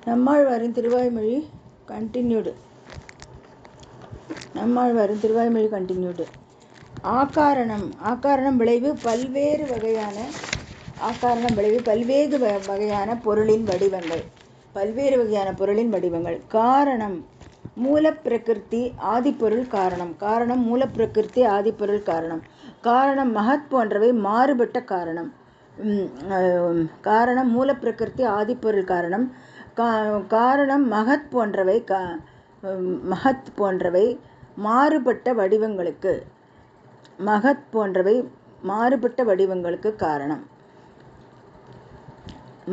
நம்மாழ்வாரின் Thiruvaimozhi continued. ஆக்காரணம் விளைவு பல்வேறு வகையான பொருளின் வடிவங்கள். காரணம் மூலப்பிரகிருதி ஆதிப்பொருள் காரணம். காரணம் மகத் போன்றவை மாறுபட்ட காரணம். காரணம் மூலப்பிரகிருதி ஆதிப்பொருள் காரணம். காரணம் மகத் போன்றவை மாறுபட்ட வடிவங்களுக்கு காரணம்.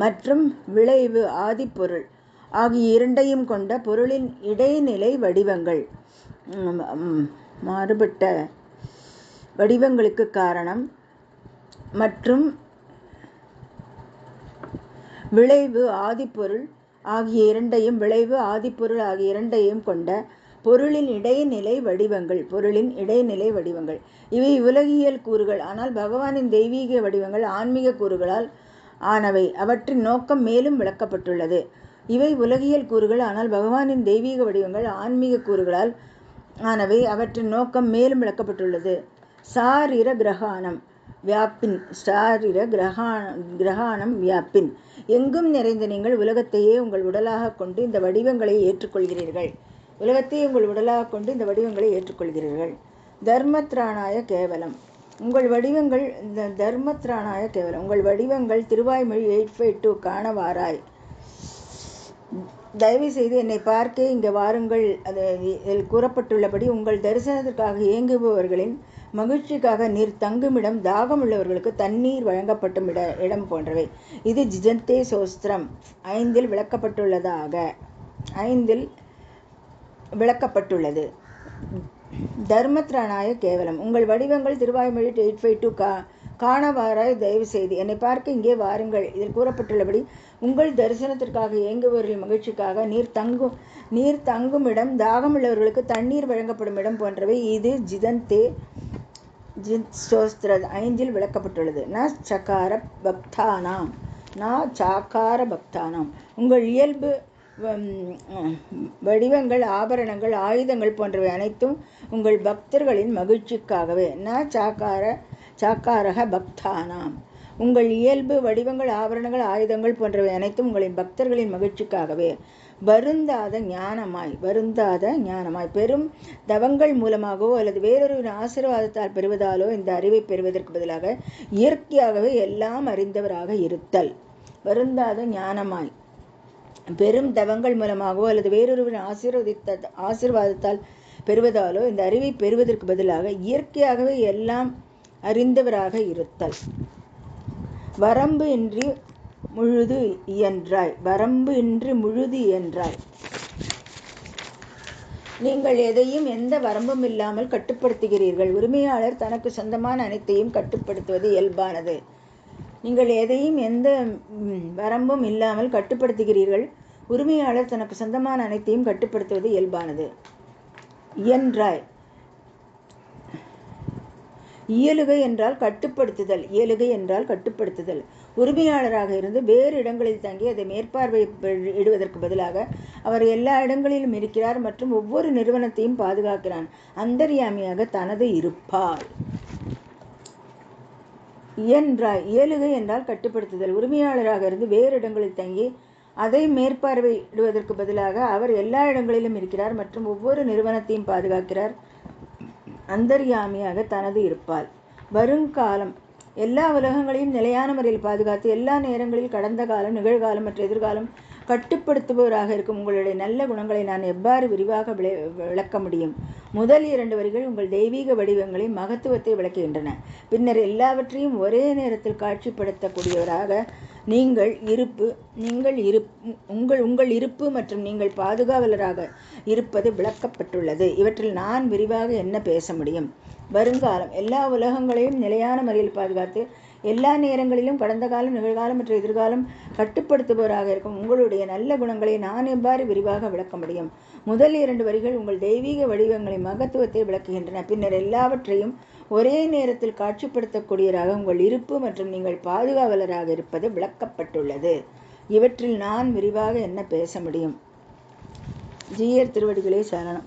மற்றும் விளைவு ஆதிப்பொருள் ஆகிய இரண்டையும் கொண்ட பொருளின் இடைநிலை வடிவங்கள். மாறுபட்ட வடிவங்களுக்கு காரணம் மற்றும் விளைவு ஆதிப்பொருள் ஆகிய இரண்டையும் கொண்ட பொருளின் இடைநிலை வடிவங்கள். இவை உலகியல் கூறுகள். ஆனால் பகவானின் தெய்வீக வடிவங்கள் ஆன்மீக கூறுகளால் ஆனவை. அவற்றின் நோக்கம் மேலும் விளக்கப்பட்டுள்ளது. இவை உலகியல் கூறுகள். ஆனால் பகவானின் தெய்வீக வடிவங்கள் ஆன்மீக கூறுகளால் ஆனவை. அவற்றின் நோக்கம் மேலும் விளக்கப்பட்டுள்ளது. சாரீர கிரகாணம் வியாபின். எங்கும் நிறைந்த நீங்கள் உலகத்தையே உங்கள் உடலாக கொண்டு இந்த வடிவங்களை ஏற்றுக்கொள்கிறீர்கள். தர்மத்ராணாய கேவலம். உங்கள் வடிவங்கள் திருவாய்மொழி 852 காணவாராய். தயவு செய்து என்னை பார்க்க இங்கே வாருங்கள். அதில் கூறப்பட்டுள்ளபடி உங்கள் தரிசனத்திற்காக இயங்குபவர்களின் மகிழ்ச்சிக்காக நீர் தங்குமிடம், தாகம் உள்ளவர்களுக்கு தண்ணீர் வழங்கப்படும் இடம் போன்றவை. இது ஜிஜந்தே சோஸ்திரம் 5 விளக்கப்பட்டுள்ளது. தர்மத்ராணாய கேவலம். உங்கள் வடிவங்கள் திருவாய்மொழி 852 காணவாராய். தயவு செய்து என்னை பார்க்க இங்கே வாருங்கள். இதில் கூறப்பட்டுள்ளபடி உங்கள் தரிசனத்திற்காக இயங்குபவர்களின் மகிழ்ச்சிக்காக நீர் தங்கும் இடம், தாகம் உள்ளவர்களுக்கு தண்ணீர் வழங்கப்படும் இடம் போன்றவை. இது ஜிதந்தே ஸ்தோத்திர 5 விளக்கப்பட்டுள்ளது. ந சாக்கார பக்தானாம். உங்கள் இயல்பு வடிவங்கள், ஆபரணங்கள், ஆயுதங்கள் போன்றவை அனைத்தும் உங்கள் பக்தர்களின் மகிழ்ச்சிக்காகவே. ந சாக்காரக பக்தானாம். உங்கள் இயல்பு வடிவங்கள், ஆபரணங்கள், ஆயுதங்கள் போன்றவை அனைத்தும் உங்களின் பக்தர்களின் மகிழ்ச்சிக்காகவே. வருந்தாத ஞானமாய் பெரும் தவங்கள் மூலமாகவோ அல்லது வேறொருவரின் ஆசீர்வாதத்தால் பெறுவதாலோ இந்த அறிவை பெறுவதற்கு பதிலாக இயற்கையாகவே எல்லாம் அறிந்தவராக இருத்தல். வருந்தாத ஞானமாய் பெரும் தவங்கள் மூலமாகவோ அல்லது வேறொருவரின் ஆசீர்வாதத்தால் பெறுவதாலோ இந்த அறிவை பெறுவதற்கு பதிலாக இயற்கையாகவே எல்லாம் அறிந்தவராக இருத்தல். வரம்பு இன்றி முழுது இயன்றாய். நீங்கள் எதையும் எந்த வரம்பும் இல்லாமல் கட்டுப்படுத்துகிறீர்கள். உரிமையாளர் தனக்கு சொந்தமான அனைத்தையும் கட்டுப்படுத்துவது இயல்பானது. நீங்கள் எதையும் எந்த வரம்பும் இல்லாமல் கட்டுப்படுத்துகிறீர்கள். உரிமையாளர் தனக்கு சொந்தமான அனைத்தையும் கட்டுப்படுத்துவது இயல்பானது. இயன்றாய். இயலுகை என்றால் கட்டுப்படுத்துதல். உரிமையாளராக இருந்து வேறு இடங்களில் தங்கி அதை மேற்பார்வையிடுவதற்கு பதிலாக அவர் எல்லா இடங்களிலும் இருக்கிறார் மற்றும் ஒவ்வொரு நிறுவனத்தையும் பாதுகாக்கிறான். அந்தர்யாமியாக தனது இருப்பால். இயன்றாய். இயலுகை என்றால் கட்டுப்படுத்துதல். உரிமையாளராக இருந்து வேறு இடங்களில் தங்கி அதை மேற்பார்வையிடுவதற்கு பதிலாக அவர் எல்லா இடங்களிலும் இருக்கிறார் மற்றும் ஒவ்வொரு நிறுவனத்தையும் பாதுகாக்கிறார். அந்தர்யாமியாக தனது இருப்பால். வருங்காலம். எல்லா உலகங்களையும் நிலையான முறையில் பாதுகாத்து எல்லா நேரங்களில் கடந்த காலம், நிகழ்காலம் மற்றும் எதிர்காலம் கட்டுப்படுத்துபவராக இருக்கும் உங்களுடைய நல்ல குணங்களை நான் எவ்வாறு விரிவாக விளக்க முடியும்? முதல் 2 வரிகள் உங்கள் தெய்வீக வடிவங்களின் மகத்துவத்தை விளக்குகின்றன. பின்னர் எல்லாவற்றையும் ஒரே நேரத்தில் காட்சிப்படுத்தக்கூடியவராக உங்கள் இருப்பு மற்றும் நீங்கள் பாதுகாவலராக இருப்பது விளக்கப்பட்டுள்ளது. இவற்றில் நான் விரிவாக என்ன பேச முடியும்? வருங்காலம். எல்லா உலகங்களையும் நிலையான முறையில் பாதுகாத்து எல்லா நேரங்களிலும் கடந்த காலம், நிகழ்காலம் மற்றும் எதிர்காலம் கட்டுப்படுத்துபவராக இருக்கும் உங்களுடைய நல்ல குணங்களை நான் எவ்வாறு விரிவாக விளக்க முடியும்? முதல் 2 வரிகள் உங்கள் தெய்வீக வடிவங்களின் மகத்துவத்தை விளக்குகின்றன. பின்னர் எல்லாவற்றையும் ஒரே நேரத்தில் காட்சிப்படுத்தக்கூடியவராக உங்கள் இருப்பு மற்றும் நீங்கள் பாதுகாவலராக இருப்பது விளக்கப்பட்டுள்ளது. இவற்றில் நான் விரிவாக என்ன பேச முடியும்? ஜீயர் திருவடிகளே சரணம்.